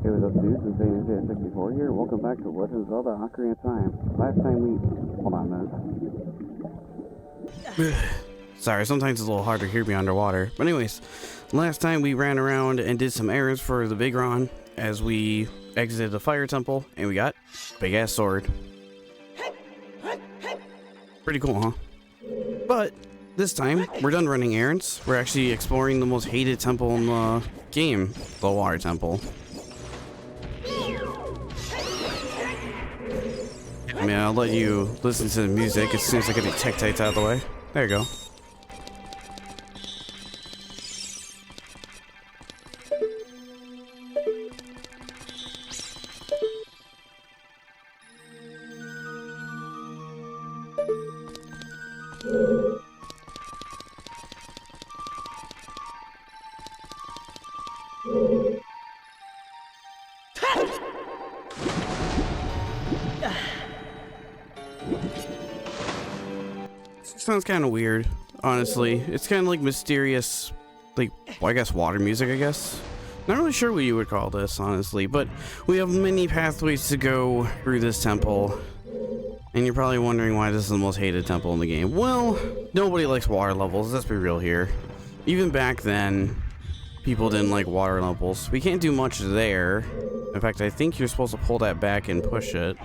Hey, what's up, dudes? It's Ep12 here. Welcome back to Legend of Zelda Ocarina of Time. Last time we... Hold on a minute. Sorry, sometimes it's a little hard to hear me underwater. But anyways, last time we ran around and did some errands for the Big Ron as we exited the fire temple, and we got a big-ass sword. Pretty cool, huh? But this time, we're done running errands. We're actually exploring the most hated temple in the game, the Water Temple. I mean, I'll let you listen to the music as soon as I get the Tektites out of the way. There you go. Sounds kind of weird, honestly. It's kind of like mysterious, like, well, I guess water music, I guess. Not really sure what you would call this, honestly, but we have many pathways to go through this temple. And you're probably wondering why this is the most hated temple in the game. Well, nobody likes water levels, let's be real here. Even back then, people didn't like water levels. We can't do much there. In fact, I think you're supposed to pull that back and push it.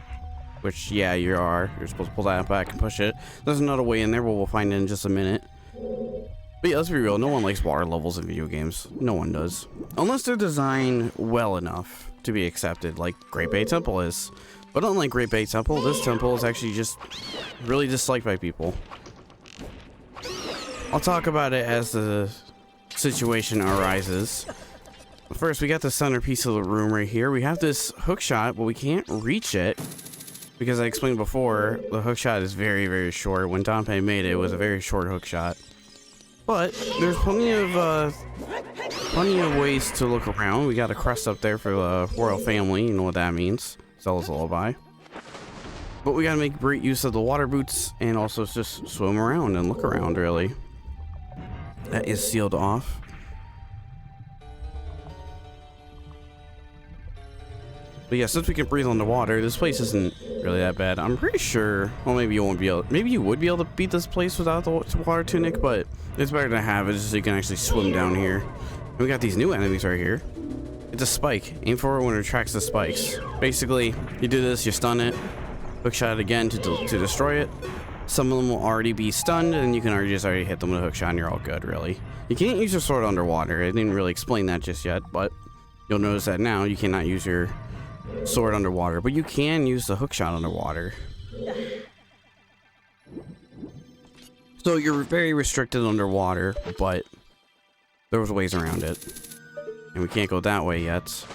Which, yeah, you are. You're supposed to pull that back and push it. There's another way in there, but we'll find it in just a minute. But yeah, let's be real. No one likes water levels in video games. No one does. Unless they're designed well enough to be accepted, like Great Bay Temple is. But unlike Great Bay Temple, this temple is actually just really disliked by people. I'll talk about it as the situation arises. First, we got the centerpiece of the room right here. We have this hook shot, but we can't reach it. Because I explained before, the hook shot is very, very short. When Dompe made it, it was a very short hook shot. But there's plenty of ways to look around. We got a crest up there for the royal family. You know what that means. Zelda's lullaby. But we gotta make great use of the water boots and also just swim around and look around, really. That is sealed off. But yeah, since we can breathe underwater, this place isn't really that bad. I'm pretty sure, well, maybe you won't be able, maybe you would be able to beat this place without the water tunic, but it's better to have it so you can actually swim down here. And we got these new enemies right here. It's a spike. Aim for it when it attracts the spikes. Basically, you do this, you stun it, hook shot it again to destroy it. Some of them will already be stunned, and you can already hit them with a hook shot, and you're all good, really. You can't use your sword underwater. I didn't really explain that just yet, but you'll notice that now you cannot use your sword underwater, but you can use the hook shot underwater. So you're very restricted underwater, but there was ways around it. And we can't go that way yet.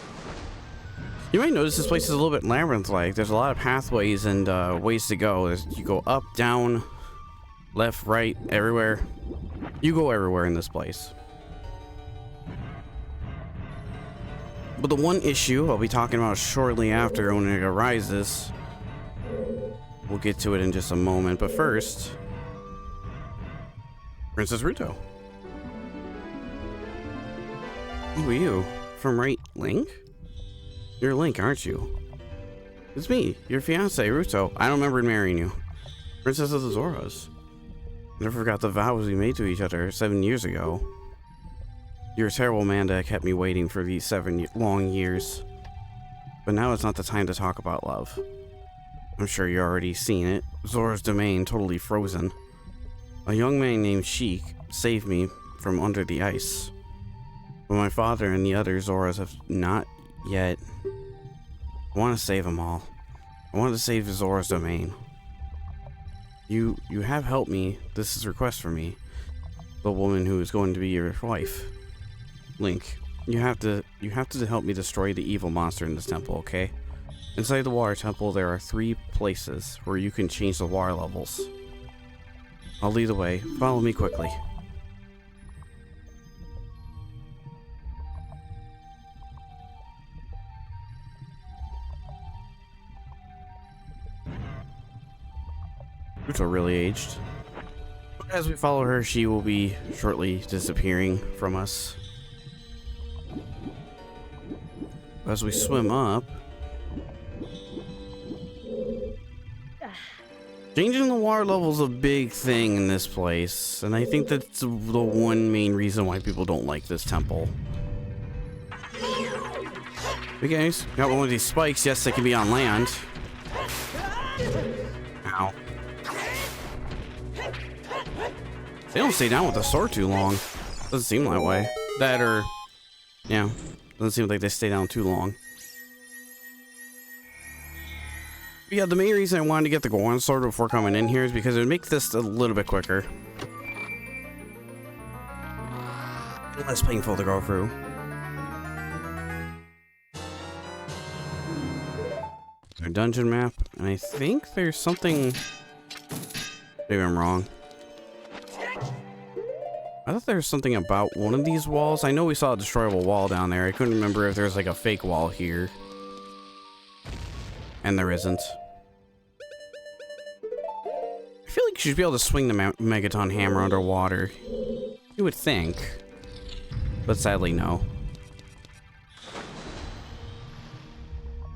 You might notice this place is a little bit labyrinth-like. There's a lot of pathways and ways to go. You go up, down, left, right, everywhere. You go everywhere in this place. But the one issue I'll be talking about shortly after when it arises, we'll get to it in just a moment, but first, Princess Ruto. Who are you? From right Link? You're Link, aren't you? It's me, your fiance, Ruto. I don't remember marrying you. Princess of the Zoras. I never forgot the vows we made to each other 7 years ago. You're a terrible man that kept me waiting for these 7 long years. But now it's not the time to talk about love. I'm sure you've already seen it. Zora's domain totally frozen. A young man named Sheik saved me from under the ice. But my father and the other Zoras have not yet. I want to save them all. I want to save Zora's domain. You have helped me. This is a request for me. The woman who is going to be your wife. Link, you have to help me destroy the evil monster in this temple, okay? Inside the water temple, there are 3 places where you can change the water levels. I'll lead the way. Follow me quickly. Ruto really aged. As we follow her, she will be shortly disappearing from us. as we swim up. Changing the water level is a big thing in this place, and I think that's the one main reason why people don't like this temple. Hey guys, got one of these spikes. Yes, they can be on land. Ow. They don't stay down with the sword too long. Doesn't seem that way. That or, yeah, doesn't seem like they stay down too long. But yeah, the main reason I wanted to get the Goron sword before coming in here is because it would make this a little bit quicker. Less painful to go through. Our dungeon map, and I think there's something. Maybe I'm wrong. I thought there was something about one of these walls. I know we saw a destroyable wall down there. I couldn't remember if there's like a fake wall here. And there isn't. I feel like you should be able to swing the Megaton hammer underwater. You would think. But sadly, no.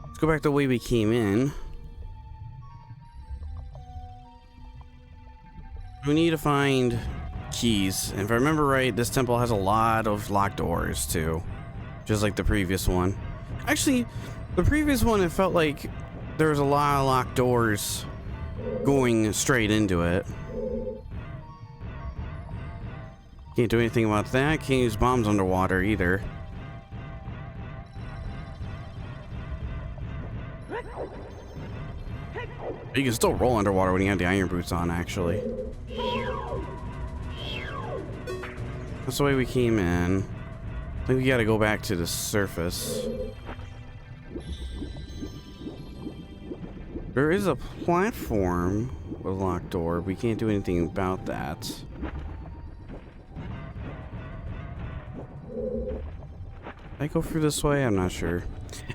Let's go back the way we came in. We need to find keys. And if I remember right, this temple has a lot of locked doors too. Just like the previous one. Actually, the previous one, it felt like there was a lot of locked doors going straight into it. Can't do anything about that. Can't use bombs underwater either. You can still roll underwater when you have the iron boots on, actually. That's the way we came in. I think we gotta go back to the surface. There is a platform with a locked door. We can't do anything about that. I go through this way? I'm not sure.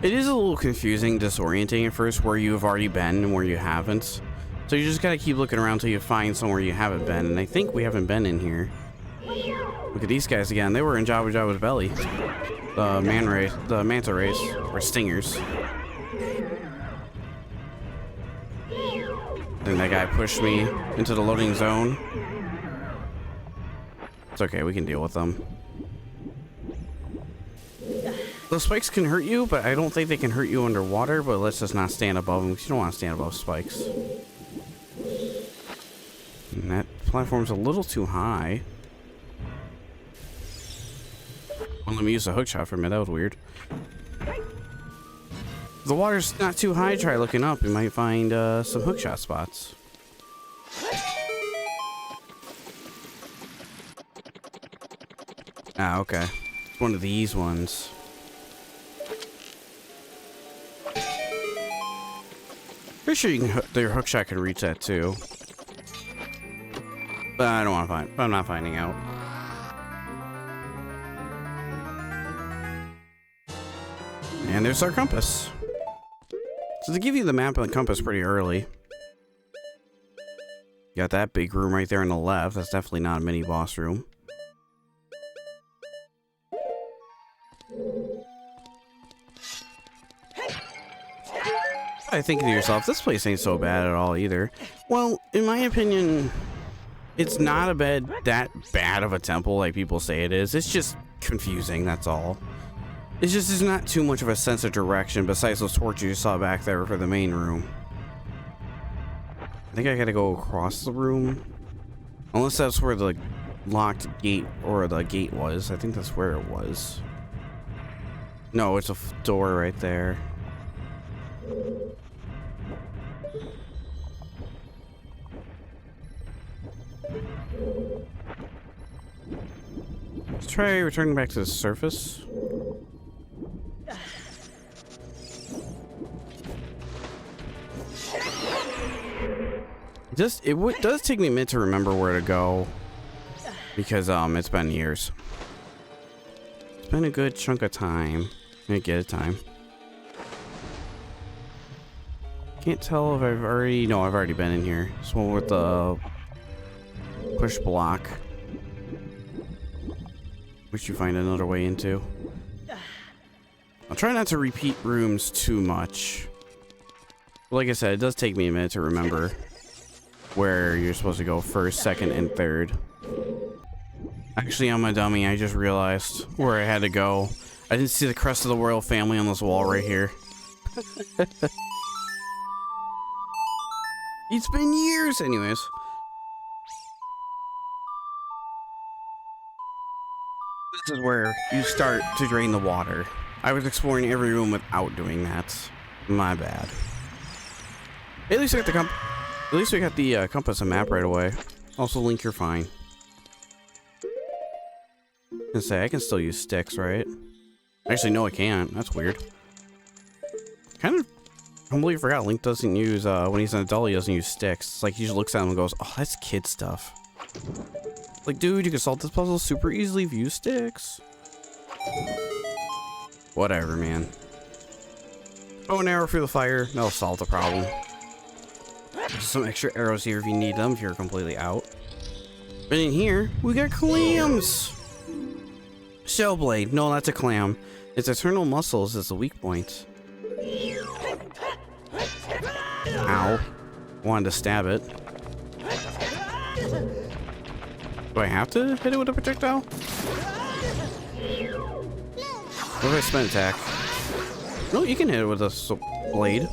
It is a little confusing, disorienting at first, where you've already been and where you haven't. So you just gotta keep looking around until you find somewhere you haven't been, and I think we haven't been in here. Look at these guys again. They were in Jabba Jabba's belly. The manta race, or stingers. Then that guy pushed me into the loading zone. It's okay, we can deal with them. Those spikes can hurt you, but I don't think they can hurt you underwater, but let's just not stand above them, because you don't want to stand above spikes. And that platform's a little too high. Well, let me use a hook shot for a minute, that was weird. If the water's not too high, try looking up. You might find some hook shot spots. Ah, okay. It's one of these ones. Pretty sure you can your hook shot can reach that too. But I don't want to find. I'm not finding out. And there's our compass. So they give you the map and the compass pretty early. You got that big room right there on the left. That's definitely not a mini boss room. I think to yourself, this place ain't so bad at all either. Well, in my opinion, it's not that bad of a temple like people say it is. It's just confusing, that's all. It's just there's not too much of a sense of direction besides those torches you saw back there for the main room. I think I gotta go across the room. Unless that's where the locked gate or the gate was. I think that's where it was. No, it's a door right there. Let's try returning back to the surface. It does take me a minute to remember where to go because it's been years. It's been a good chunk of time. I get a time. Can't tell if I've already. No, I've already been in here. This one with the push block. Wish you find another way into. I'll try not to repeat rooms too much. But like I said, it does take me a minute to remember where you're supposed to go first, second, and third. Actually, I'm a dummy. I just realized where I had to go. I didn't see the crest of the royal family on this wall right here. It's been years, anyways. This is where you start to drain the water. I was exploring every room without doing that. My bad. At least I got the compass and map right away. Also, Link, you're fine. I say I can still use sticks, right? Actually, no, I can't. That's weird. Kind of completely forgot Link doesn't use when he's an adult. He doesn't use sticks. It's like he just looks at them and goes, "Oh, that's kid stuff." Like, dude, you can solve this puzzle super easily if you use sticks. Whatever, man. Bow and arrow through the fire. That'll solve the problem. Just some extra arrows here if you need them, if you're completely out. But in here, we got clams! Shellblade. No, that's a clam. Its eternal muscles is the weak point. Ow. Wanted to stab it. Do I have to hit it with a projectile? What if I spin attack? No, you can hit it with a blade.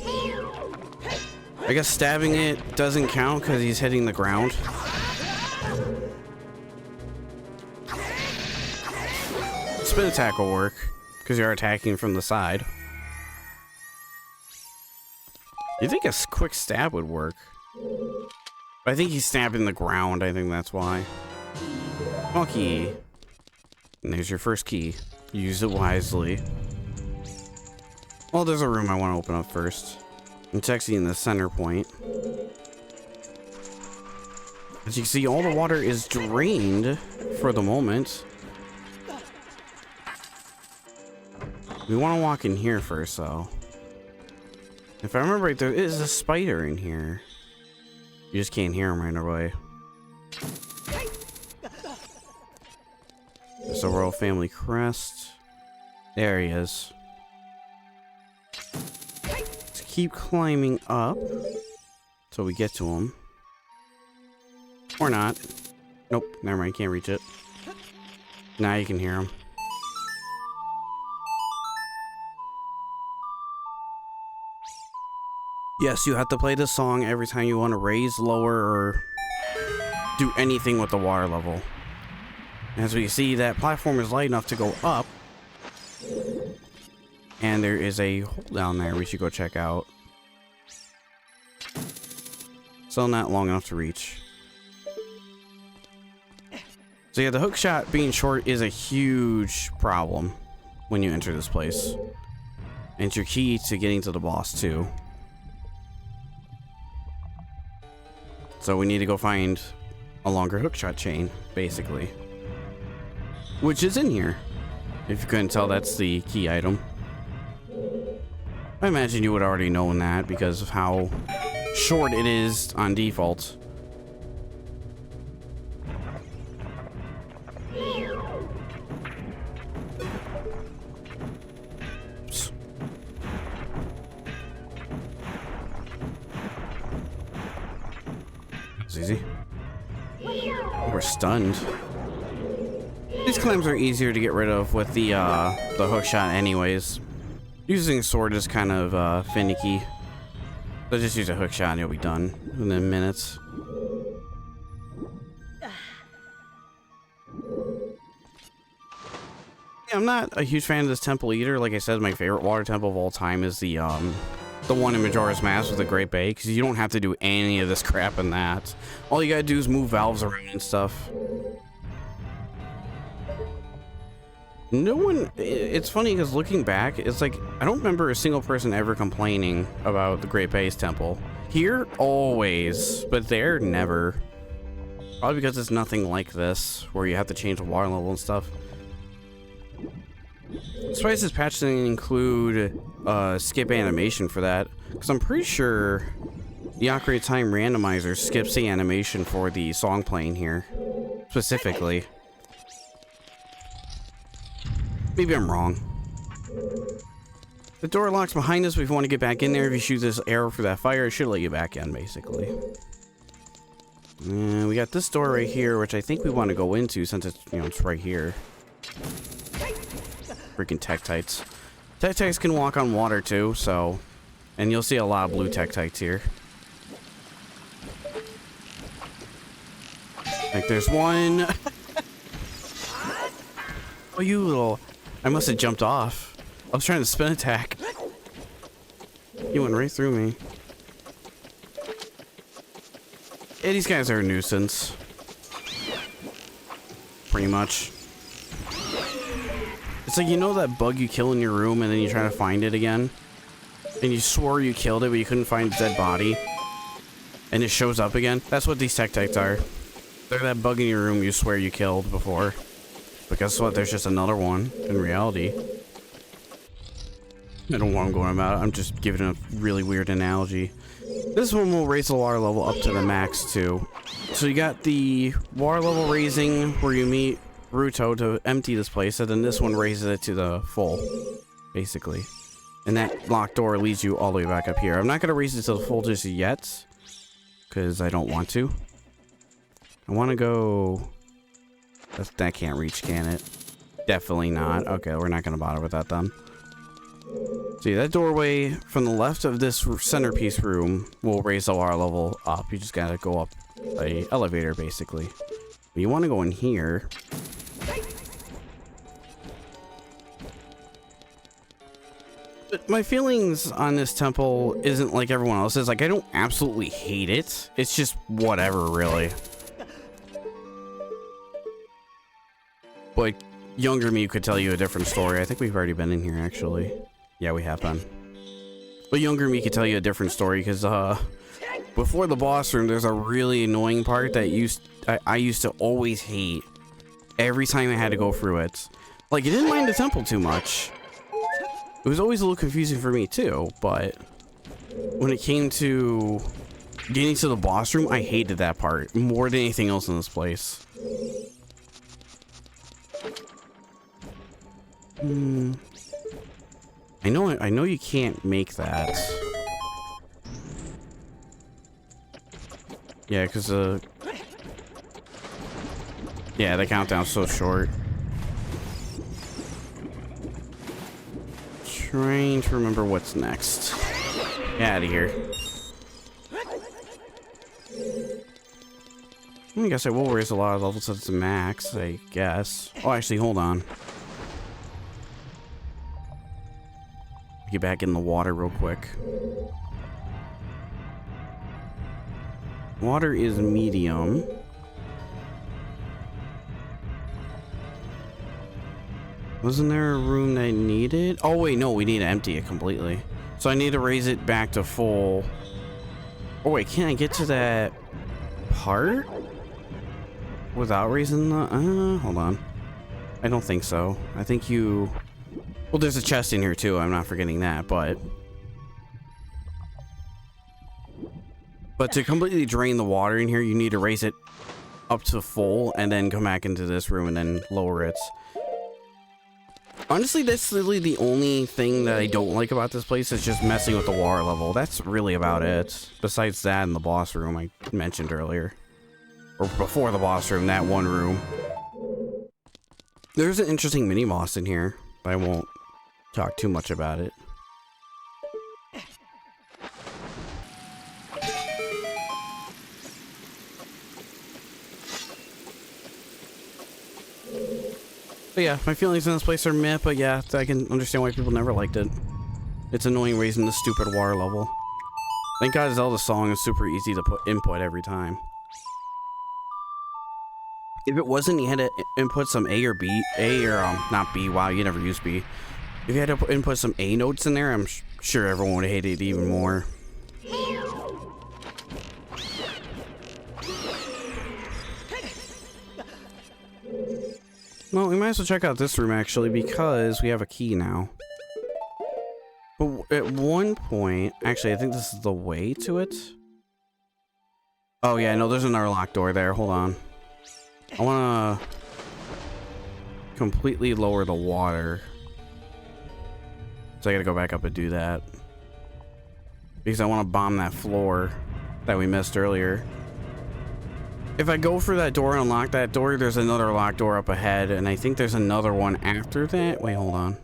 I guess stabbing it doesn't count because he's hitting the ground. Spin attack will work because you're attacking from the side. You think a quick stab would work? But I think he's stabbing the ground. I think that's why. Monkey. And there's your first key. Use it wisely. Well, there's a room I want to open up first. It's actually in the center point. As you can see, all the water is drained for the moment. We want to walk in here first, though. If I remember right, there is a spider in here. You just can't hear him right away. There's a royal family crest. There he is. Let's keep climbing up till we get to him. Or not. Nope, never mind, can't reach it. Now you can hear him. Yes, you have to play this song every time you want to raise, lower, or do anything with the water level. As we see, that platform is light enough to go up. And there is a hole down there we should go check out. Still not long enough to reach. So yeah, the hook shot being short is a huge problem when you enter this place. And it's your key to getting to the boss too. So we need to go find a longer hookshot chain, basically. Which is in here. If you couldn't tell, that's the key item. I imagine you would already know that because of how short it is on default. Oops. It's easy. We're stunned. These clams are easier to get rid of with the hook shot anyways. Using a sword is kind of finicky. So just use a hook shot and you'll be done within minutes. Yeah, I'm not a huge fan of this temple either. Like I said, my favorite water temple of all time is the one in Majora's Mask with the Great Bay, because you don't have to do any of this crap in that. All you gotta do is move valves around and stuff. No one, it's funny because looking back, it's like, I don't remember a single person ever complaining about the Great Bay's temple. Here, always, but there, never. Probably because it's nothing like this, where you have to change the water level and stuff. Despite this patch didn't include skip animation for that, because I'm pretty sure the Ocarina of Time Randomizer skips the animation for the song playing here, specifically. Maybe I'm wrong. The door locks behind us. If we want to get back in there, if you shoot this arrow for that fire, it should let you back in, basically. And we got this door right here, which I think we want to go into since it's, you know, it's right here. Freaking Tektites. Tektites can walk on water too, so... And you'll see a lot of blue Tektites here. Like, there's one... Oh, you little... I must have jumped off. I was trying to spin attack. He went right through me. Yeah, these guys are a nuisance. Pretty much. It's like, you know that bug you kill in your room and then you try to find it again? And you swore you killed it, but you couldn't find its dead body? And it shows up again? That's what these Tektites are. They're that bug in your room you swear you killed before. But guess what? There's just another one in reality. I don't know what I'm going about. I'm just giving a really weird analogy. This one will raise the water level up to the max too. So you got the water level raising where you meet Ruto to empty this place, and then this one raises it to the full, basically. And that locked door leads you all the way back up here. I'm not going to raise it to the full just yet, because I don't want to. I want to go... That can't reach, can it? Definitely not. Okay, we're not going to bother with that then. See, that doorway from the left of this centerpiece room will raise the water level up. You just got to go up a elevator, basically. But you want to go in here. But my feelings on this temple isn't like everyone else's. Like, I don't absolutely hate it. It's just whatever, really. But younger me could tell you a different story. I think we've already been in here, actually. Yeah, we have been. But younger me could tell you a different story, because before the boss room, there's a really annoying part that I used to always hate every time I had to go through it. Like, I didn't mind the temple too much. It was always a little confusing for me too, but when it came to getting to the boss room, I hated that part more than anything else in this place. I know you can't make that. Yeah, because yeah, the countdown's so short. Trying to remember what's next. Get out of here. I guess I will raise a lot of levels to the max, I guess. Oh, actually, hold on. Get back in the water real quick. Water is medium. Wasn't there a room that I needed? Oh wait, no, we need to empty it completely. So I need to raise it back to full. Oh wait, can I get to that part without raising the... hold on. I don't think so. I think you... Well, there's a chest in here too, I'm not forgetting that, but to completely drain the water in here, you need to raise it up to full and then come back into this room and then lower it. Honestly, that's literally the only thing that I don't like about this place, is just messing with the water level. That's really about it. Besides that and the boss room I mentioned earlier. Or before the boss room, that one room. There's an interesting mini-boss in here, but I won't talk too much about it. But yeah, my feelings in this place are meh, but yeah, I can understand why people never liked it. It's annoying raising the stupid water level. Thank God Zelda's song is super easy to input every time. If it wasn't, you had to input some A or B. A or, not B, wow, you never use B. If you had to input some A notes in there, I'm sure everyone would hate it even more. Well, we might as well check out this room, actually, because we have a key now. But at one point... Actually, I think this is the way to it. Oh, yeah, no, there's another locked door there. Hold on. I want to completely lower the water So I gotta go back up and do that. Because I want to bomb that floor that we missed earlier. If I go for that door and unlock that door, there's another locked door up ahead, and I think there's another one after that. Wait, hold on.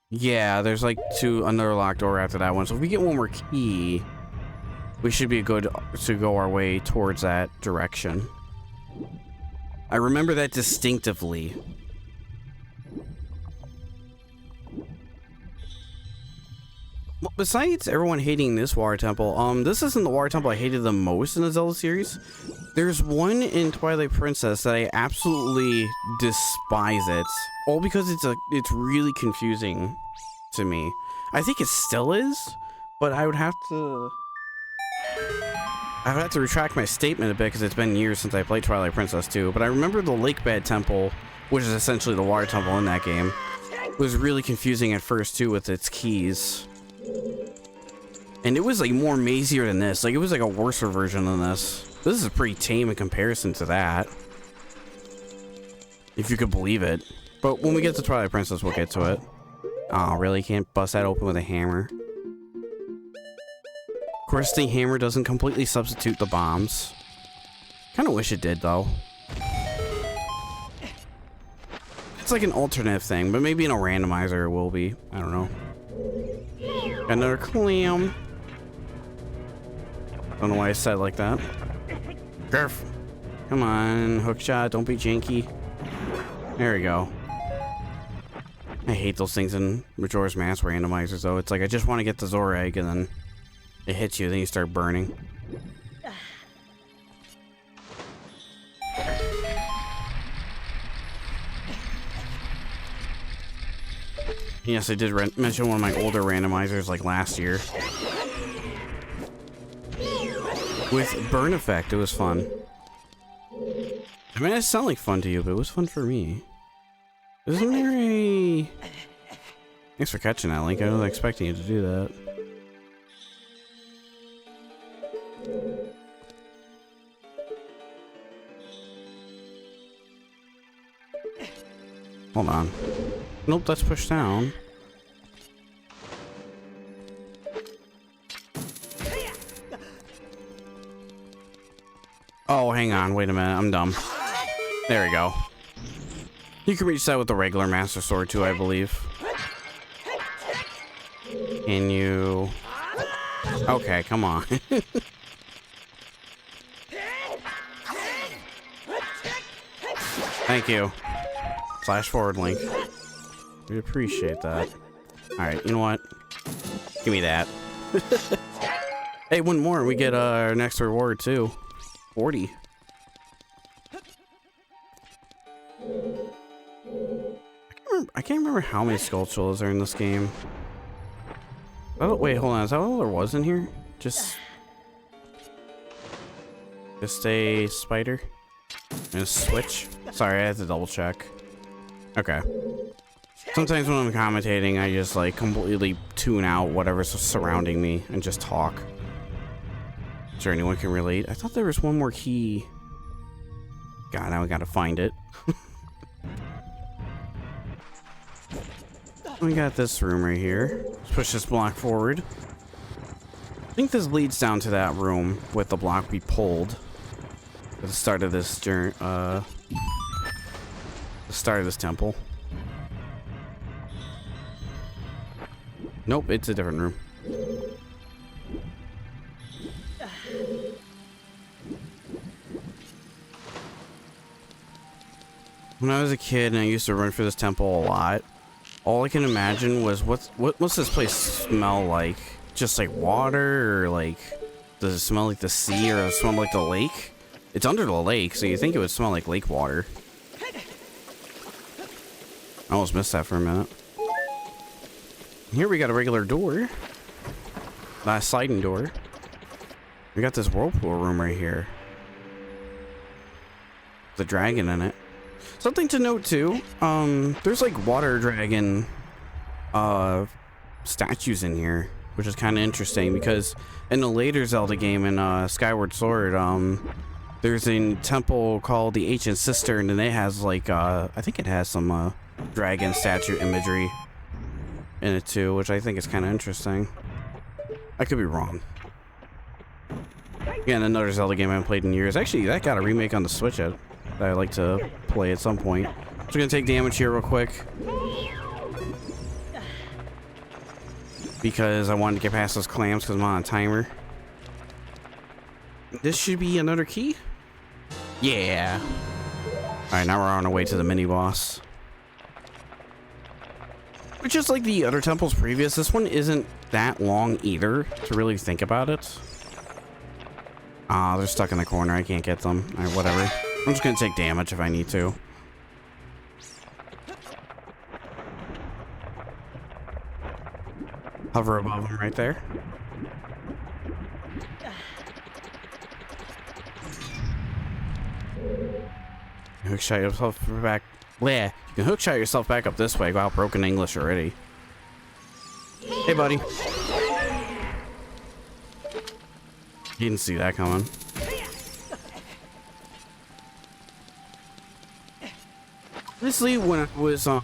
Yeah, there's like another locked door after that one. So if we get one more key, we should be good to go our way towards that direction. I remember that distinctively. Well, besides everyone hating this water temple, this isn't the water temple I hated the most in the Zelda series. There's one in Twilight Princess that I absolutely despise it. All because it's really confusing to me. I think it still is, but I would have to retract my statement a bit because it's been years since I played Twilight Princess 2. But I remember the Lake Bed Temple, which is essentially the water temple in that game, was really confusing at first too with its keys. And it was like more mazier than this. Like it was like a worse version than this. This is pretty tame in comparison to that, if you could believe it. But when we get to Twilight Princess, we'll get to it. Oh, really? Can't bust that open with a hammer? Of course, the hammer doesn't completely substitute the bombs. Kind of wish it did, though. It's like an alternative thing, but maybe in a randomizer it will be. I don't know. Got another clam. Don't know why I said it like that. Careful. Come on, hookshot. Don't be janky. There we go. I hate those things in Majora's Mask randomizers, though. It's like I just want to get the Zora egg, and then it hits you, then you start burning. Yes, I did mention one of my older randomizers, like last year. With burn effect, it was fun. I mean, it sounded like fun to you, but it was fun for me. Isn't there a... Thanks for catching that, Link. I wasn't expecting you to do that. Hold on. Nope, let's push down. Oh, hang on. Wait a minute. I'm dumb. There we go. You can reach that with the regular Master Sword, too, I believe. Can you... Okay, come on. Thank you. Flash forward, Link. We appreciate that. Alright, you know what? Give me that. Hey, one more. We get our next reward, too. 40. I can't remember how many sculptures are in this game. Oh, wait, hold on. Is that all there was in here? Just a spider? And a switch? Sorry, I had to double check. Okay. Sometimes when I'm commentating, I just like completely tune out whatever's surrounding me and just talk. Sure anyone can relate. I thought there was one more key. God, now we gotta find it. We got this room right here. Let's push this block forward. I think this leads down to that room with the block we pulled at the start of this journey. The start of this temple. Nope, it's a different room. When I was a kid and I used to run for this temple a lot, all I can imagine was what's this place smell like? Just like water, or like does it smell like the sea, or does it smell like the lake? It's under the lake, so you think it would smell like lake water. I almost missed that for a minute. Here we got a regular door. A sliding door. We got this whirlpool room right here. The dragon in it. Something to note too, there's like water dragon statues in here, which is kind of interesting because in the later Zelda game in Skyward Sword, there's a temple called the Ancient Cistern, and it has like I think it has some dragon statue imagery in it too, which I think is kind of interesting. I could be wrong. Again, another Zelda game I haven't played in years. Actually, that got a remake on the Switch that I'd like to play at some point. Just gonna take damage here real quick, because I wanted to get past those clams because I'm on a timer. This should be another key? Yeah. Alright, now we're on our way to the mini-boss. But just like the other temples previous, this one isn't that long either, to really think about it. Ah, they're stuck in the corner. I can't get them. Alright, whatever. I'm just gonna take damage if I need to. Hover above them right there. Hookshot yourself back. Bleh. You can hookshot yourself back up this way. Wow, broken English already. Hey, buddy. You didn't see that coming. Honestly, when I was in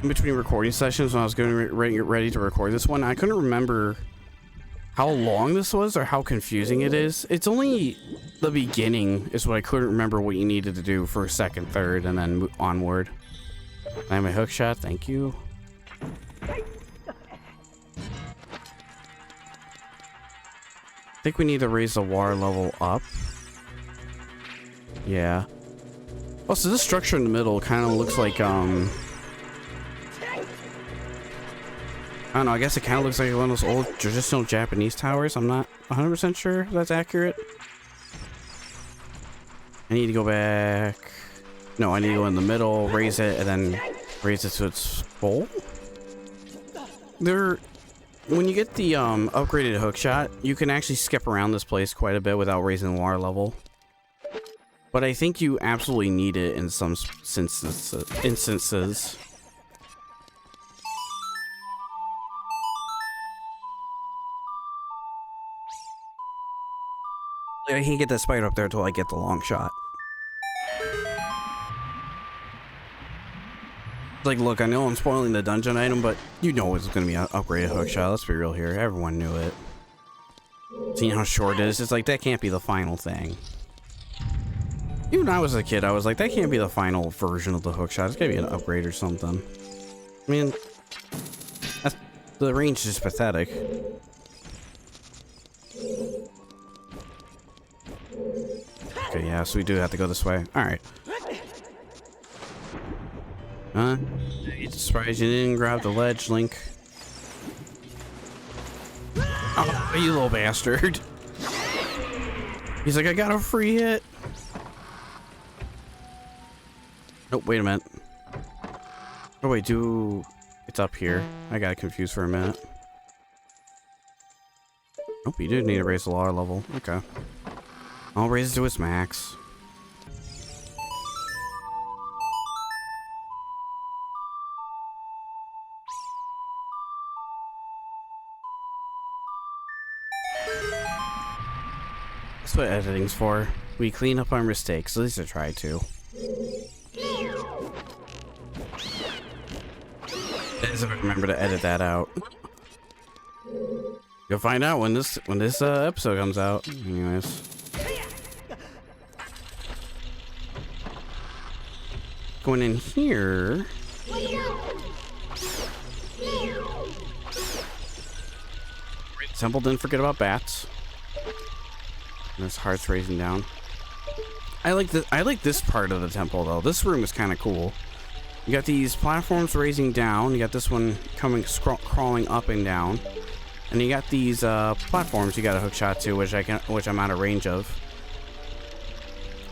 between recording sessions, when I was getting ready to record this one, I couldn't remember how long this was or how confusing it is. It's only the beginning is what I couldn't remember what you needed to do for second, third, and then onward. I have my hook shot, thank you. I think we need to raise the water level up. Yeah. Oh, so this structure in the middle kind of looks like, I don't know, I guess it kind of looks like one of those old traditional Japanese towers. I'm not 100% sure if that's accurate. I need to go back. No, I need to go in the middle, raise it, and then raise it to its full. When you get the upgraded hook shot, you can actually skip around this place quite a bit without raising the water level. But I think you absolutely need it in some instances. I can't get that spider up there until I get the long shot. Like, look, I know I'm spoiling the dungeon item, but you know it's going to be an upgraded hookshot. Let's be real here. Everyone knew it. Seeing how short it is, it's like, that can't be the final thing. Even when I was a kid, I was like, that can't be the final version of the hookshot. It's got to be an upgrade or something. I mean, the range is just pathetic. Okay, yeah, so we do have to go this way. Alright. It's surprised you didn't grab the ledge, Link. Oh, you little bastard. He's like, I got a free hit. Nope, wait a minute. Oh, wait, it's up here. I got confused for a minute. Nope, you do need to raise the water level. Okay. I'll raise it to its max. That's what editing's for. We clean up our mistakes. At least I try to. As if I remember to edit that out. You'll find out when this episode comes out. Anyways. Going in here. Temple didn't forget about bats. And there's hearts raising down. I like this part of the temple though. This room is kind of cool. You got these platforms raising down. You got this one coming crawling up and down, and you got these platforms you got a hook shot to, which I'm out of range of.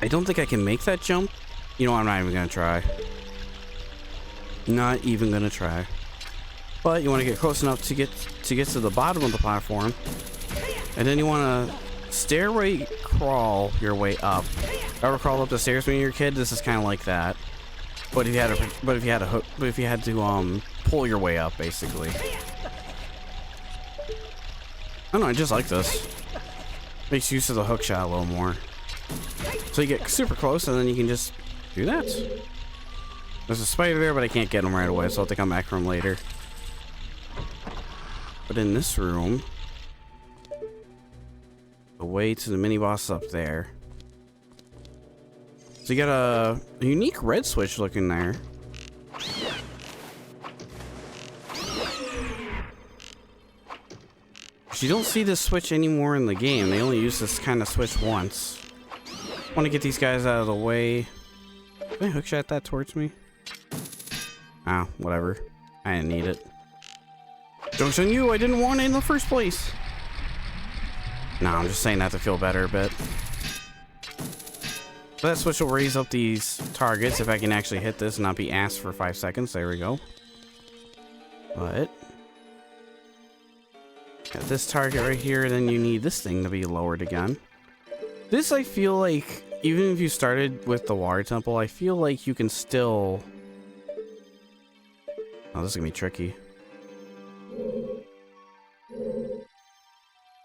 I don't think I can make that jump. You know, I'm not even gonna try. Not even gonna try. But you want to get close enough to get to the bottom of the platform, and then you want to stairway crawl your way up. Ever crawled up the stairs when you were a kid? This is kind of like that. But if you had to pull your way up, basically. I don't know, I just like this. Makes use of the hook shot a little more. So you get super close and then you can just do that. There's a spider there, but I can't get him right away, so I'll have to come back for him later. But in this room, the way to the mini boss is up there. So you got a unique red switch looking there. You don't see this switch anymore in the game. They only use this kind of switch once. Want to get these guys out of the way. Can I hookshot that towards me? Ah, whatever. I didn't need it. Joke's on you, I didn't want it in the first place. No, I'm just saying that to feel better a bit. So that switch will raise up these targets if I can actually hit this and not be asked for 5 seconds. There we go. But got this target right here, then you need this thing to be lowered again. This, I feel like, even if you started with the water temple, I feel like you can still... Oh, this is gonna be tricky.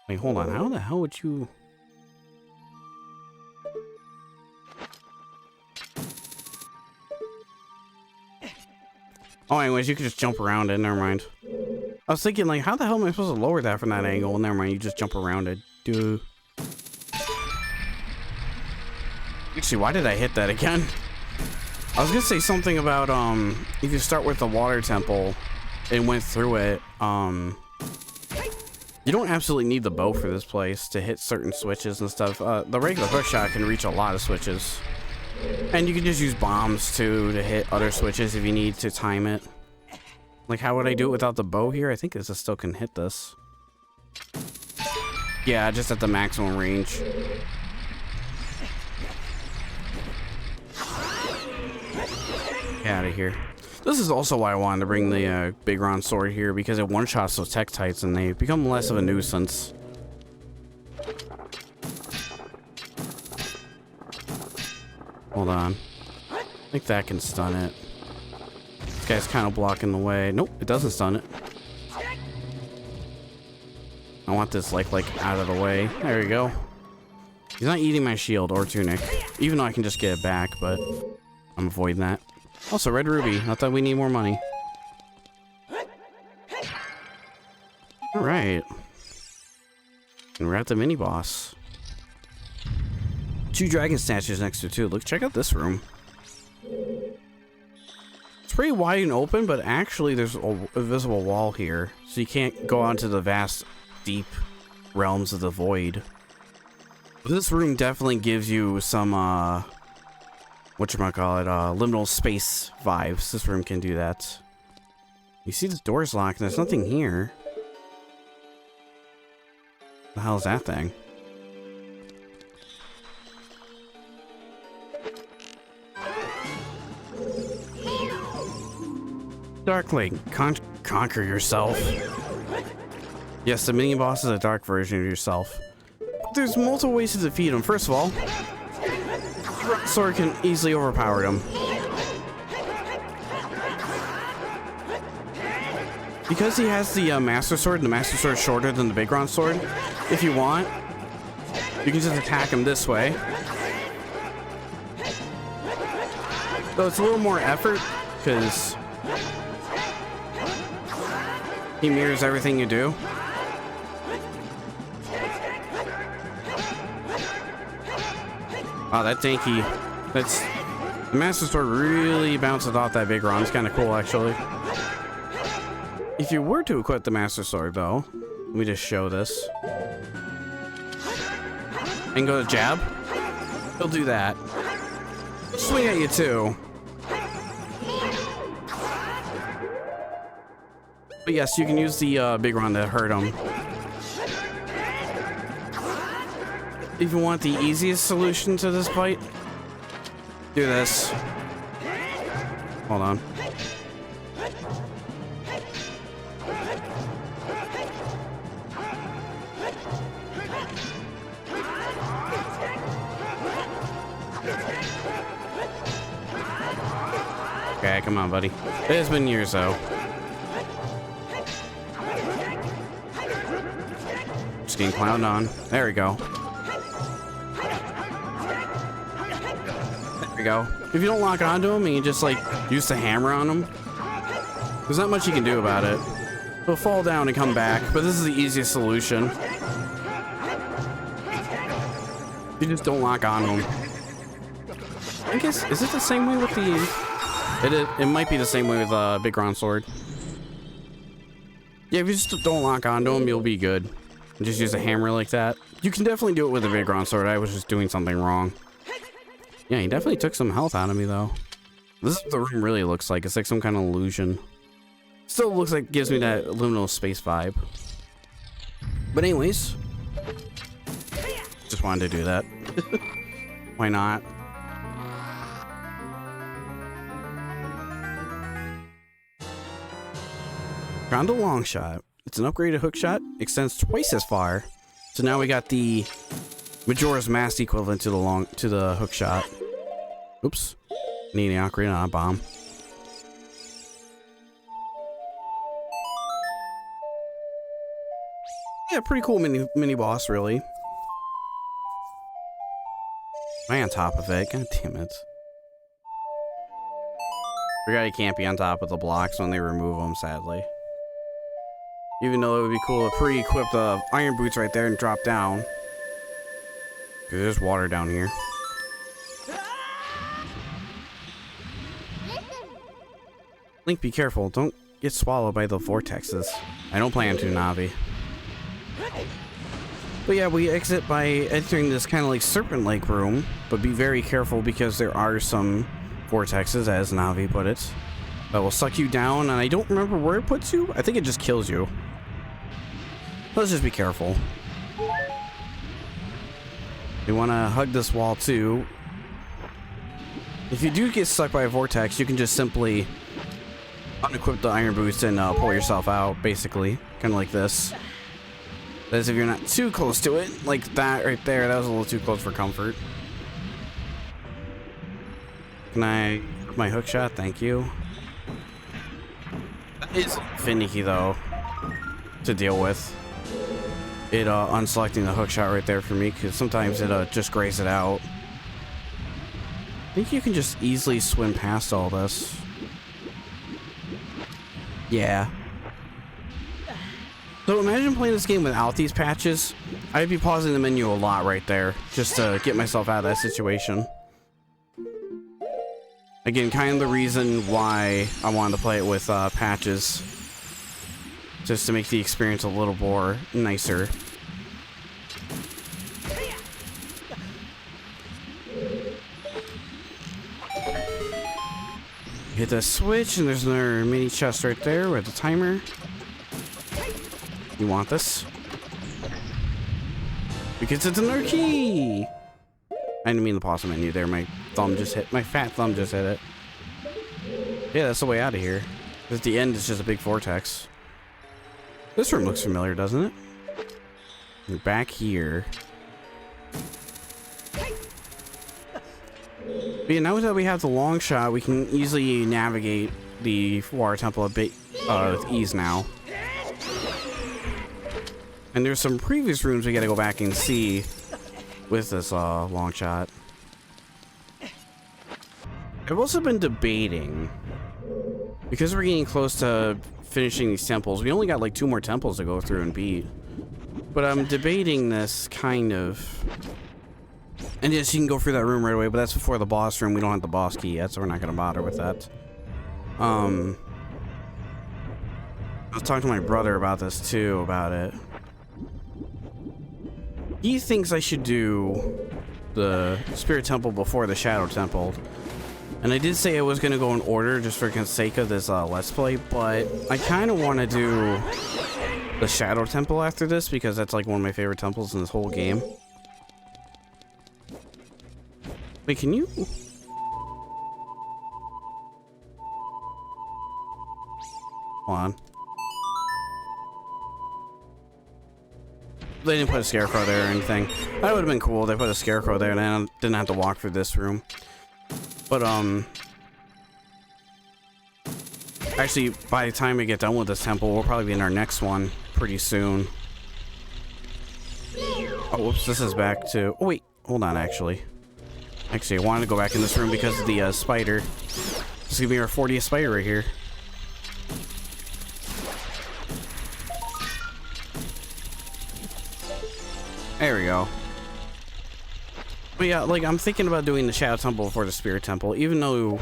Wait, hold on. How the hell would you... Oh, anyways, you can just jump around it. Never mind. I was thinking, like, how the hell am I supposed to lower that from that angle? Never mind, you just jump around it. Dude. Actually, why did I hit that again? I was gonna say something about, if you start with the water temple and went through it, you don't absolutely need the bow for this place to hit certain switches and stuff. The regular hookshot can reach a lot of switches. And you can just use bombs, too, to hit other switches if you need to time it. Like, how would I do it without the bow here? I think this still can hit this. Yeah, just at the maximum range. Get out of here. This is also why I wanted to bring the Big Ron sword here, because it one-shots those tech tights and they become less of a nuisance. Hold on. I think that can stun it. This guy's kind of blocking the way. Nope, it doesn't stun it. I want this like out of the way. There we go. He's not eating my shield or tunic, even though I can just get it back, but I'm avoiding that. Also, red ruby. Not that we need more money. All right. And we're at the mini boss. 2 dragon statues next to 2. Look, check out this room. It's pretty wide and open, but actually there's a visible wall here, so you can't go onto the vast, deep realms of the void. This room definitely gives you some, whatchamacallit, liminal space vibes. This room can do that. You see the door's locked and there's nothing here. What the hell is that thing? Darkling, conquer yourself. Yes, the mini boss is a dark version of yourself. There's multiple ways to defeat him. First of all, sword can easily overpower him. Because he has the Master Sword, and the Master Sword is shorter than the Big Ron Sword, if you want, you can just attack him this way. Though it's a little more effort, because he mirrors everything you do. Wow, that Danky, that's, the Master Sword really bounces off that Big Ron. It's kind of cool, actually. If you were to equip the Master Sword, though, let me just show this. And go to jab. He'll do that. Swing at you, too. But yes, you can use the Big Ron to hurt him. If you want the easiest solution to this fight, do this. Hold on. Okay, come on, buddy. It has been years, though. Just getting clowned on. There we go. you go. If you don't lock onto him and you just like use the hammer on him, there's not much you can do about it. He'll fall down and come back, but this is the easiest solution. You just don't lock on him. I guess, is it the same way with the... It might be the same way with Big Ground Sword. Yeah, if you just don't lock onto him, you'll be good. Just use a hammer like that. You can definitely do it with a Big Ground Sword. I was just doing something wrong. Yeah, he definitely took some health out of me, though. This is what the room really looks like. It's like some kind of illusion. Still looks like, gives me that liminal space vibe. But anyways, just wanted to do that. Why not? Found a long shot. It's an upgraded hook shot. Extends twice as far. So now we got the Majora's Mask equivalent to the hook shot. Oops. Need an Ocarina, not a bomb. Yeah, pretty cool mini boss, really. Am I on top of it? God damn it. Forgot you can't be on top of the blocks when they remove them, sadly. Even though it would be cool to pre-equip the iron boots right there and drop down. There's water down here. Link, be careful. Don't get swallowed by the vortexes. I don't plan to, Navi. But yeah, we exit by entering this kind of like serpent lake room, but be very careful because there are some vortexes, as Navi put it, that will suck you down, and I don't remember where it puts you. I think it just kills you. Let's just be careful. You want to hug this wall too. If you do get stuck by a vortex, you can just simply unequip the iron boots and pull yourself out, basically. Kind of like this. That is if you're not too close to it. Like that right there. That was a little too close for comfort. Can I put my hook shot? Thank you. That is finicky though to deal with. It unselecting the hook shot right there for me, because sometimes it just grays it out. I think you can just easily swim past all this. Yeah. So imagine playing this game without these patches. I'd be pausing the menu a lot right there, just to get myself out of that situation. Again, kind of the reason why I wanted to play it with patches. Just to make the experience a little more nicer. Hit the switch, and there's another mini chest right there with the timer. You want this? Because it's another key! I didn't mean the pause menu there. My fat thumb just hit it. Yeah, that's the way out of here. At the end, it's just a big vortex. This room looks familiar, doesn't it? We're back here. But yeah, now that we have the long shot, we can easily navigate the water temple a bit with ease now. And there's some previous rooms we gotta go back and see with this long shot. I've also been debating, because we're getting close to finishing these temples. We only got like 2 more temples to go through and beat. But I'm debating this kind of. And yes, you can go through that room right away, but that's before the boss room. We don't have the boss key yet, so we're not gonna bother with that. I was talking to my brother about this too, about it. He thinks I should do the Spirit Temple before the Shadow Temple. And I did say I was going to go in order just for the sake of this Let's Play, but I kind of want to do the Shadow Temple after this because that's like one of my favorite temples in this whole game. Wait, can you? Hold on. They didn't put a scarecrow there or anything. That would have been cool. They put a scarecrow there and I didn't have to walk through this room. But, actually, by the time we get done with this temple, we'll probably be in our next one pretty soon. Oh, whoops, this is back to... Oh, wait, hold on, actually. Actually, I wanted to go back in this room because of the spider. This is gonna be our 40th spider right here. There we go. But yeah, like, I'm thinking about doing the Shadow Temple before the Spirit Temple, even though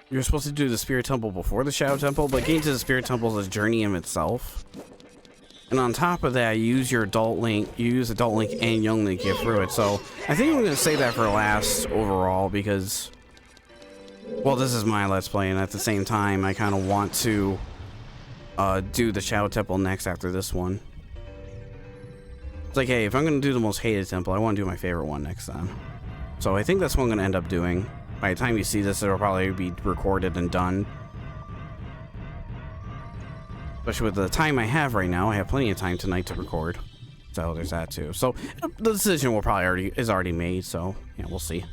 you're supposed to do the Spirit Temple before the Shadow Temple, but getting to the Spirit Temple is a journey in itself. And on top of that, you use your Adult Link, and Young Link to get through it. So I think I'm gonna save that for last overall because, well, this is my Let's Play, and at the same time, I kind of want to do the Shadow Temple next after this one. It's like, hey, if I'm gonna do the most hated temple, I want to do my favorite one next time. So I think that's what I'm gonna end up doing. By the time you see this, it'll probably be recorded and done. Especially with the time I have right now, I have plenty of time tonight to record. So there's that too. So the decision will probably is already made. So yeah, we'll see.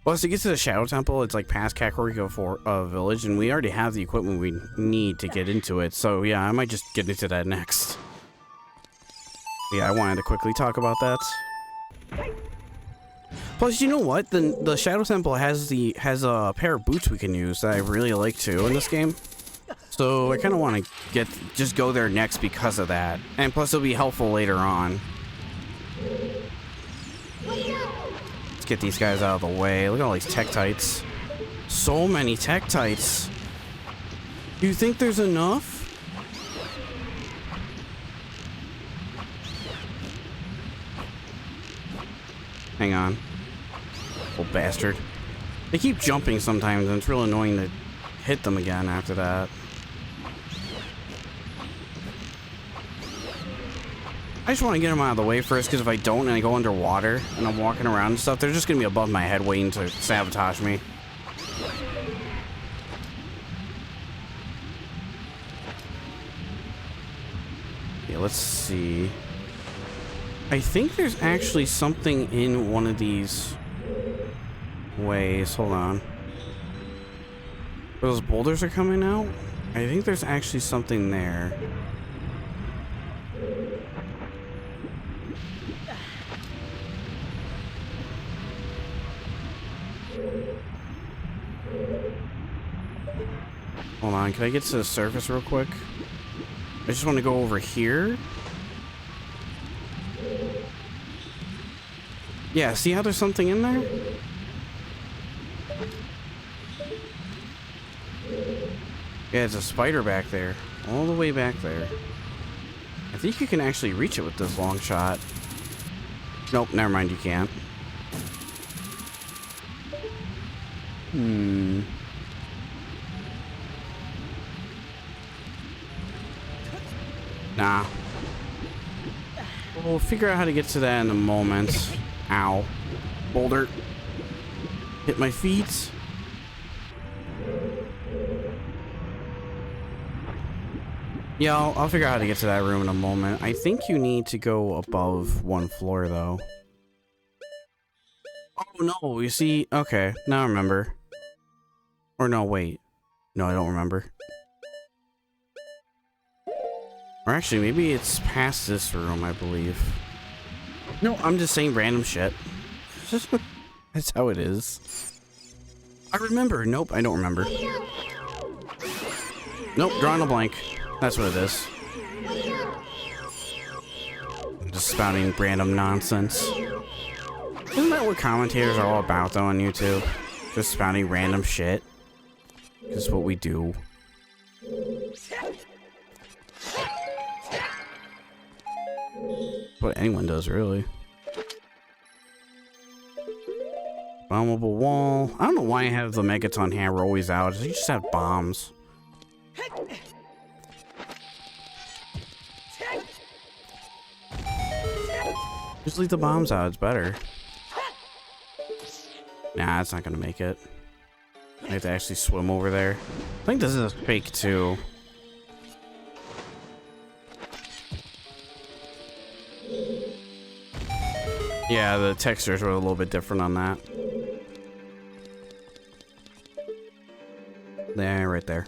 Well, to get to the Shadow Temple, it's like past Kakariko Village, and we already have the equipment we need to get into it. So yeah, I might just get into that next. Yeah, I wanted to quickly talk about that. Plus, you know what? The Shadow Temple has a pair of boots we can use that I really like too in this game. So I kind of want to just go there next because of that, and plus it'll be helpful later on. Let's get these guys out of the way. Look at all these Tektites. So many Tektites. Do you think there's enough? Hang on. Old bastard. They keep jumping sometimes, and it's real annoying to hit them again after that. I just want to get them out of the way first, because if I don't and I go underwater and I'm walking around and stuff, they're just going to be above my head waiting to sabotage me. Yeah, let's see. I think there's actually something in one of these ways. Hold on. Those boulders are coming out? I think there's actually something there. Hold on, can I get to the surface real quick? I just want to go over here. Yeah, see how there's something in there? Yeah, it's a spider back there. All the way back there. I think you can actually reach it with this long shot. Nope, never mind, you can't. Nah. We'll figure out how to get to that in a moment. Ow. Boulder. Hit my feet. Yeah, I'll figure out how to get to that room in a moment. I think you need to go above one floor, though. Oh, no, you see... Okay, now I remember. Or no, wait. No, I don't remember. Or actually, maybe it's past this room, I believe. No, I'm just saying random shit. That's how it is. I remember. Nope, I don't remember. Nope, drawing a blank. That's what it is. I'm just spouting random nonsense. Isn't that what commentators are all about, though, on YouTube? Just spouting random shit. That's what we do. What anyone does, really. Bombable wall. I don't know why I have the Megaton hammer always out. You just have bombs. Just leave the bombs out. It's better. Nah, it's not gonna make it. I have to actually swim over there. I think this is fake too. Yeah, the textures were a little bit different on that. There, right there.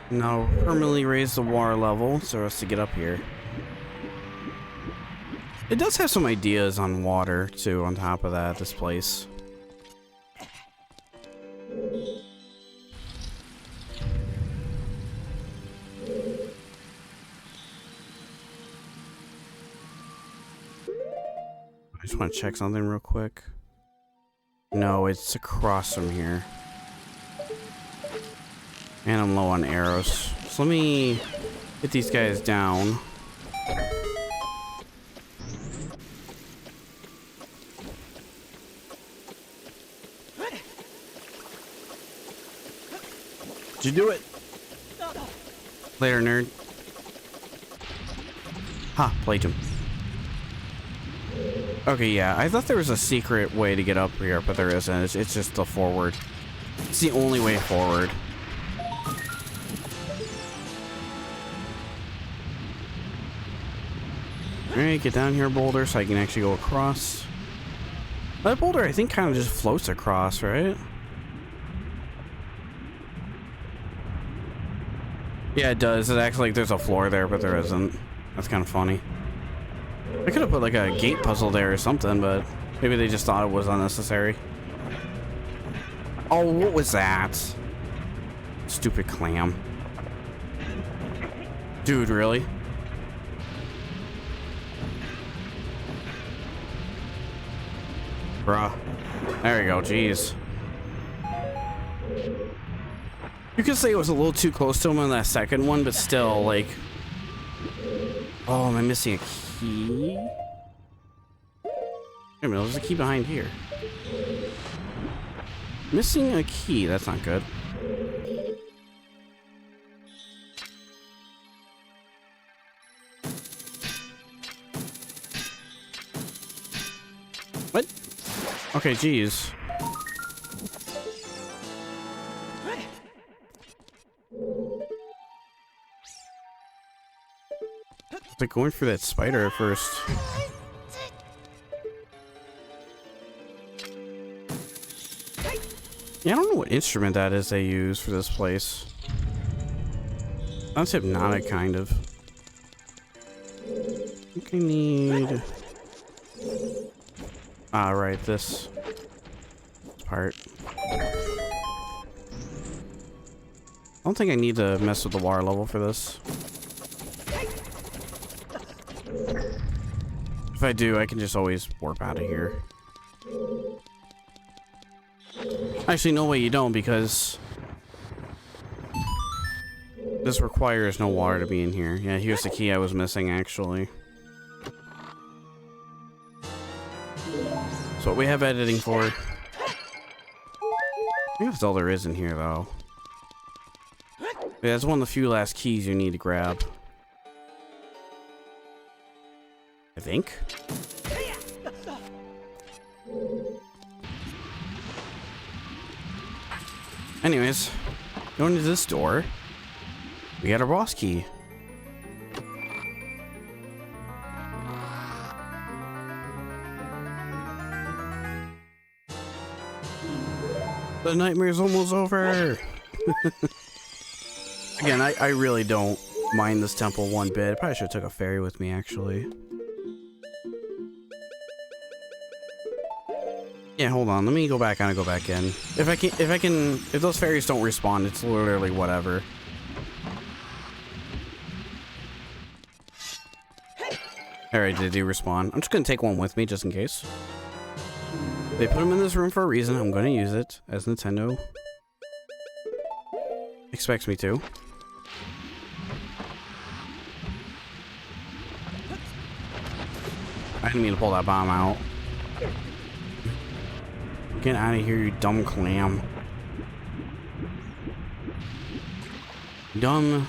Now permanently raise the water level so as to get up here. It does have some ideas on water, too, on top of that, this place. I just want to check something real quick. No, it's across from here. And I'm low on arrows. So let me get these guys down. Did you do it? Later, nerd. Ha, played him. Okay, yeah, I thought there was a secret way to get up here, but there isn't. It's just the forward. It's the only way forward. Alright, get down here, boulder, so I can actually go across. That boulder, I think, kind of just floats across, right? Yeah, it does. It acts like there's a floor there, but there isn't. That's kind of funny. I could have put like a gate puzzle there or something, but maybe they just thought it was unnecessary. Oh, what was that? Stupid clam. Dude, really? Bruh. There we go, jeez. You could say it was a little too close to him on that second one, but still, like... Oh, am I missing a key? Wait a minute, there's a key behind here. Missing a key, that's not good. What? Okay, geez. Like going for that spider at first. Yeah, I don't know what instrument that is they use for this place. That's hypnotic, kind of. I think I need... Ah, right, this part. I don't think I need to mess with the water level for this. If I do, I can just always warp out of here. Actually, no way you don't, because this requires no water to be in here. Yeah, here's the key I was missing, actually. So what we have editing for. I think that's all there is in here, though. Yeah, that's one of the few last keys you need to grab. I think. Anyways, going to this door, we got a boss key. The nightmare's almost over. Again, I really don't mind this temple one bit. I probably should have took a fairy with me, actually. Yeah, hold on. Let me go back on and go back in. If those fairies don't respawn, it's literally whatever. Alright, they do respawn. I'm just gonna take one with me just in case. They put them in this room for a reason. I'm gonna use it, as Nintendo expects me to. I didn't mean to pull that bomb out. Get out of here, you dumb clam. Dumb.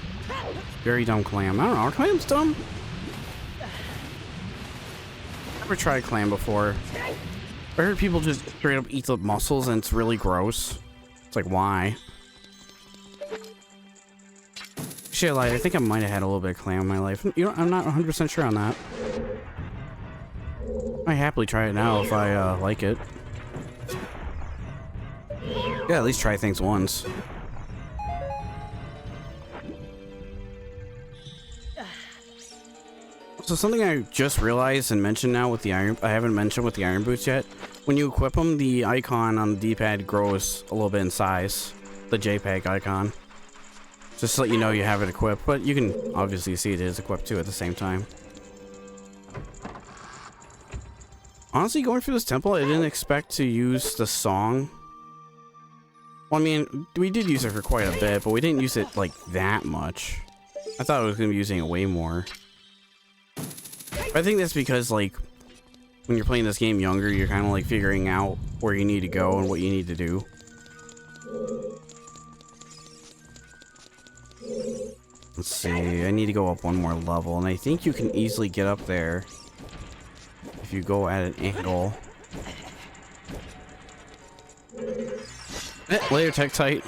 Very dumb clam. I don't know, are clams dumb? Never tried clam before. I heard people just straight up eat the mussels and it's really gross. It's like, why? Shit, like, I think I might have had a little bit of clam in my life. You know, I'm not 100% sure on that. I happily try it now if I like it. Yeah, at least try things once. So something I just realized and mentioned now with the iron, I haven't mentioned with the iron boots yet. When you equip them, the icon on the D-pad grows a little bit in size. The JPEG icon. Just to let you know you have it equipped, but you can obviously see it is equipped too at the same time. Honestly, going through this temple, I didn't expect to use the song. Well, I mean, we did use it for quite a bit, but we didn't use it like that much. I thought I was going to be using it way more. I think that's because, like, when you're playing this game younger, you're kind of like figuring out where you need to go and what you need to do. Let's see, I need to go up one more level, and I think you can easily get up there if you go at an angle. Later, Tektite.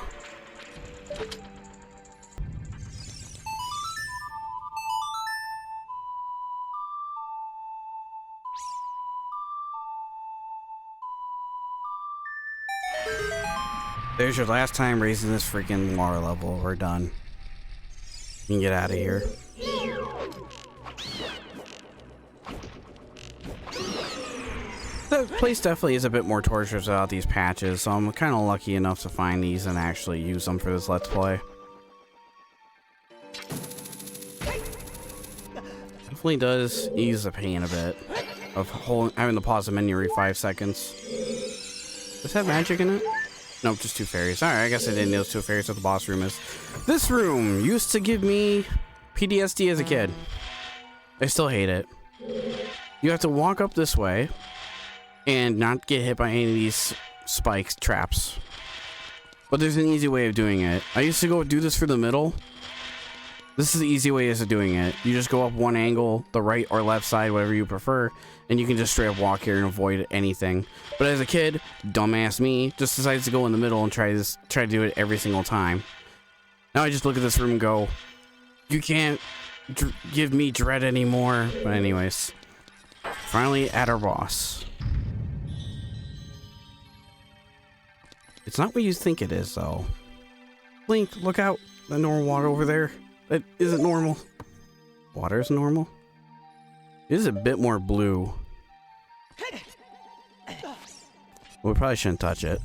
There's your last time raising this freaking water level. We're done. You can get out of here. The place definitely is a bit more torturous without these patches, so I'm kind of lucky enough to find these and actually use them for this Let's Play. Definitely does ease the pain a bit of having to pause the menu every 5 seconds. Does it have magic in it? Nope, just 2 fairies. Alright, I guess I didn't know those 2 fairies what the boss room is. This room used to give me PTSD as a kid. I still hate it. You have to walk up this way and not get hit by any of these spikes traps. But there's an easy way of doing it. I used to go do this for the middle. This is the easy way of doing it. You just go up one angle, the right or left side, whatever you prefer, and you can just straight up walk here and avoid anything. But as a kid, dumbass me just decides to go in the middle and try to do it every single time. Now I just look at this room and go, you can't give me dread anymore. But anyways, finally at our boss. It's not what you think it is, though. Link, look out. That normal water over there. That isn't normal. Water is normal? It is a bit more blue. We probably shouldn't touch it.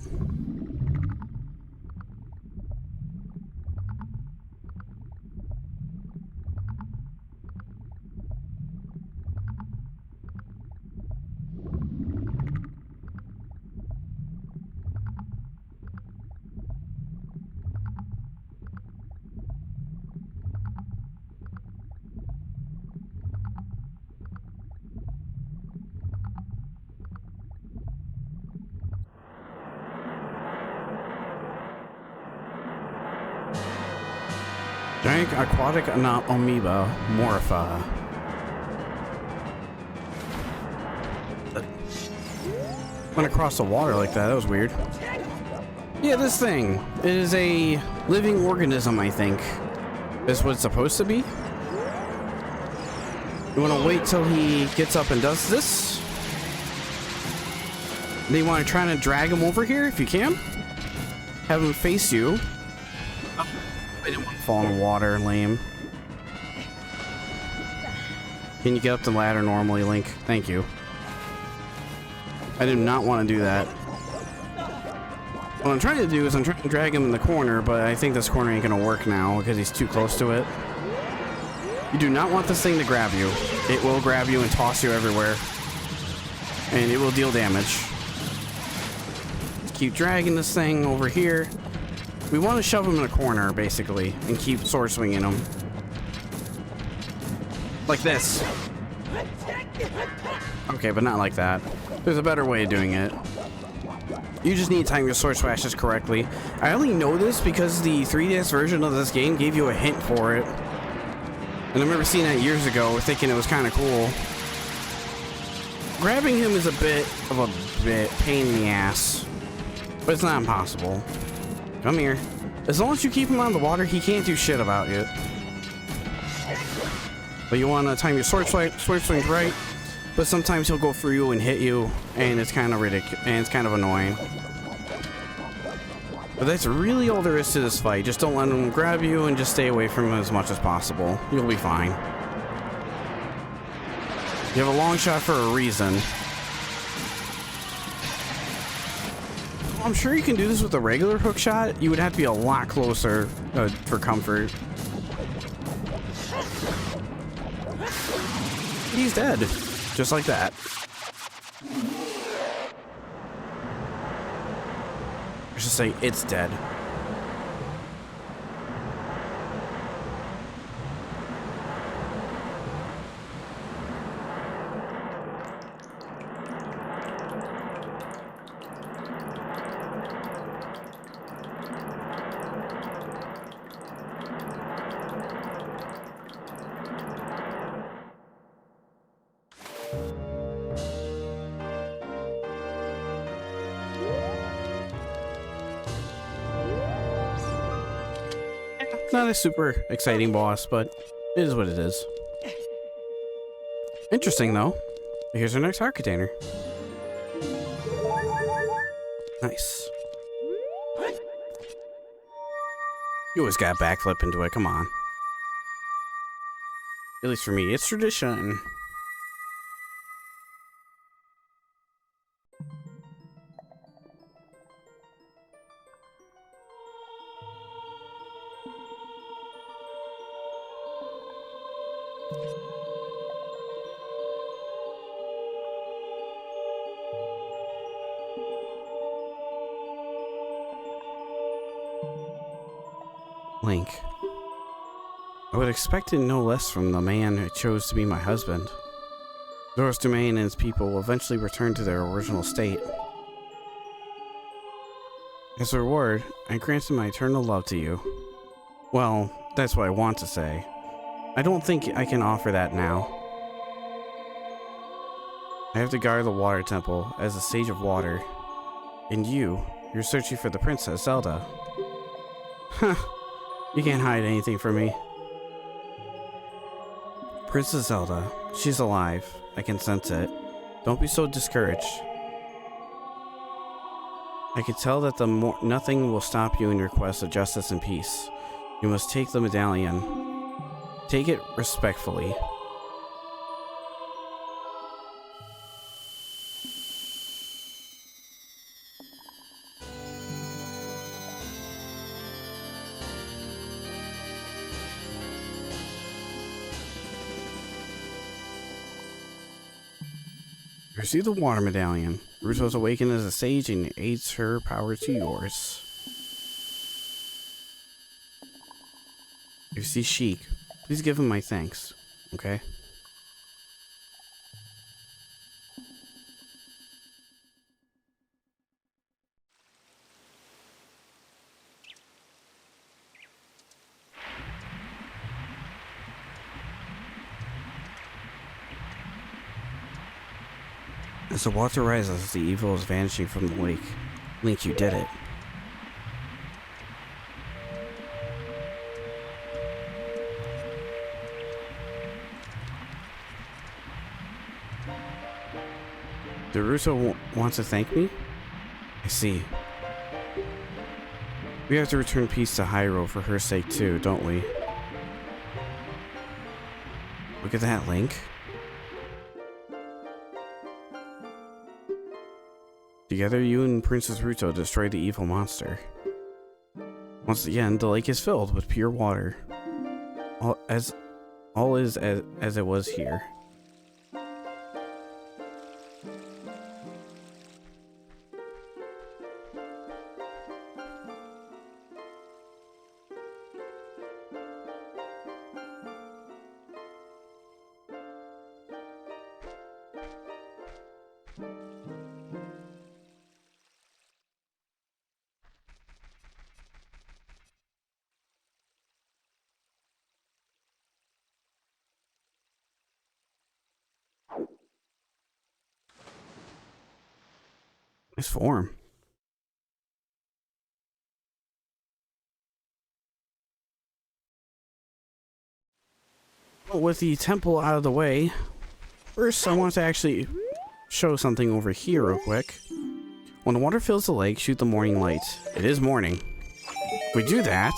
Giant aquatic amoeba morpha. Went across the water like that. That was weird. Yeah, this thing. It is a living organism, I think. Is what it's supposed to be. You want to wait till he gets up and does this. Then you want to try to drag him over here if you can. Have him face you. I didn't want to fall in the water, lame. Can you get up the ladder normally, Link? Thank you. I did not want to do that. What I'm trying to do is I'm trying to drag him in the corner, but I think this corner ain't going to work now because he's too close to it. You do not want this thing to grab you. It will grab you and toss you everywhere. And it will deal damage. Just keep dragging this thing over here. We want to shove him in a corner, basically, and keep sword swinging him. Like this. Okay, but not like that. There's a better way of doing it. You just need to time your sword slashes correctly. I only know this because the 3DS version of this game gave you a hint for it. And I remember seeing that years ago, thinking it was kind of cool. Grabbing him is a bit of a pain in the ass. But it's not impossible. Come here. As long as you keep him out of the water, he can't do shit about it. But you want to time your sword swings right. But sometimes he'll go through you and hit you, and it's kind of ridiculous, and it's kind of annoying. But that's really all there is to this fight. Just don't let him grab you, and just stay away from him as much as possible. You'll be fine. You have a long shot for a reason. I'm sure you can do this with a regular hook shot. You would have to be a lot closer for comfort. He's dead. Just like that. I should say it's dead. Not a super exciting boss, but it is what it is. Interesting, though. Here's our next heart container. Nice. You always got backflip into it, come on. At least for me, it's tradition. Link. I would expect it no less from the man who chose to be my husband. Zora's domain and its people will eventually return to their original state. As a reward, I granted my eternal love to you. Well, that's what I want to say. I don't think I can offer that now. I have to guard the water temple as a sage of water. And you're searching for the princess, Zelda. Huh. You can't hide anything from me. Princess Zelda, she's alive. I can sense it. Don't be so discouraged. I can tell that nothing will stop you in your quest of justice and peace. You must take the medallion. Take it respectfully. Receive the water medallion. Ruto's awakened as a sage and aids her power to yours. If you see Sheik, please give him my thanks, okay? As the water rises, the evil is vanishing from the lake. Link, you did it. Did Ruto want to thank me? I see. We have to return peace to Hyrule for her sake too, don't we? Look at that, Link. Together, you and Princess Ruto destroyed the evil monster. Once again, the lake is filled with pure water. All is as it was here. Nice form. Well, with the temple out of the way, first I want to actually show something over here real quick. When the water fills the lake, shoot the morning light. It is morning. If we do that,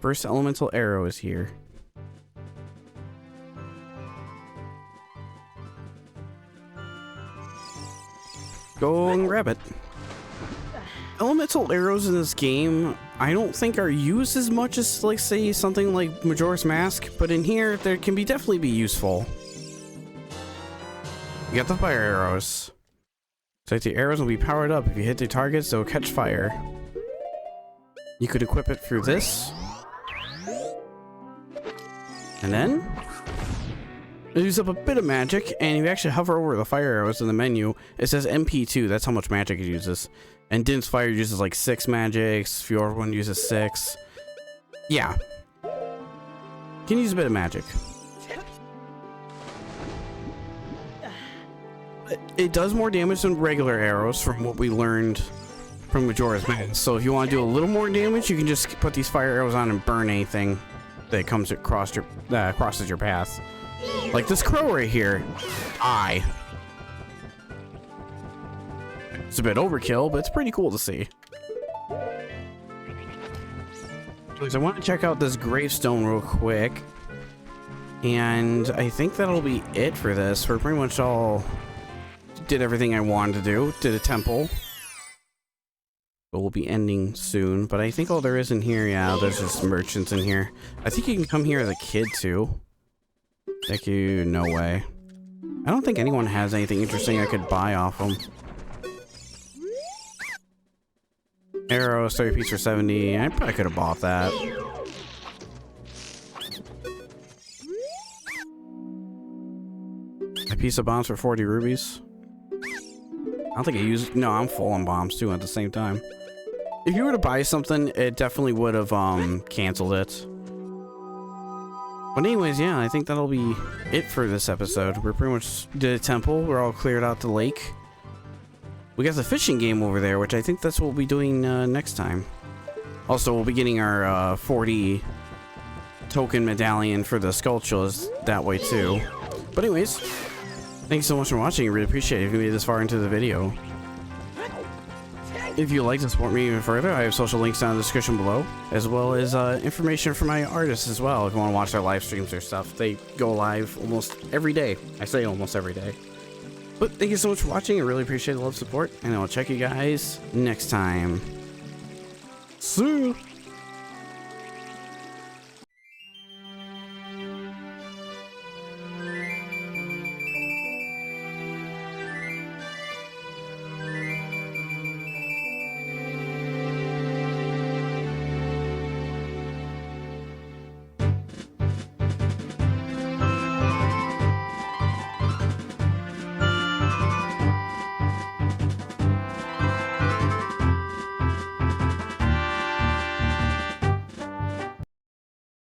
first elemental arrow is here. Go and grab it. Elemental arrows in this game, I don't think are used as much as, like, say, something like Majora's Mask, but in here, they can definitely be useful. You got the fire arrows. So the arrows will be powered up. If you hit the targets, they'll catch fire. You could equip it through this. And then use up a bit of magic, and if you actually hover over the fire arrows in the menu, it says MP2. That's how much magic it uses. And Din's Fire uses like 6 magics. Fjord one uses 6. Yeah. You can use a bit of magic. It does more damage than regular arrows from what we learned from Majora's Mask. So if you want to do a little more damage, you can just put these fire arrows on and burn anything that comes across your crosses your path. Like this crow right here. It's a bit overkill, but it's pretty cool to see. So I want to check out this gravestone real quick. And I think that'll be it for this. We're pretty much all did everything I wanted to do. Did a temple. But we'll be ending soon. But I think all there is in here, yeah, there's just merchants in here. I think you can come here as a kid too. Thank you, no way. I don't think anyone has anything interesting I could buy off them. Arrows, 30 piece for 70. I probably could have bought that. A piece of bombs for 40 rubies. I don't think I used. No, I'm full on bombs too at the same time. If you were to buy something, it definitely would have canceled it. But anyways, yeah, I think that'll be it for this episode. We're pretty much did a temple. We're all cleared out the lake. We got the fishing game over there, which I think that's what we'll be doing next time. Also, we'll be getting our 40 token medallion for the sculptures that way too. But anyways, thanks so much for watching. I really appreciate it if you made it this far into the video. If you'd like to support me even further, I have social links down in the description below, as well as information for my artists as well. If you want to watch their live streams or stuff, they go live almost every day. I say almost every day. But thank you so much for watching. I really appreciate the love, support, and I'll check you guys next time. See ya!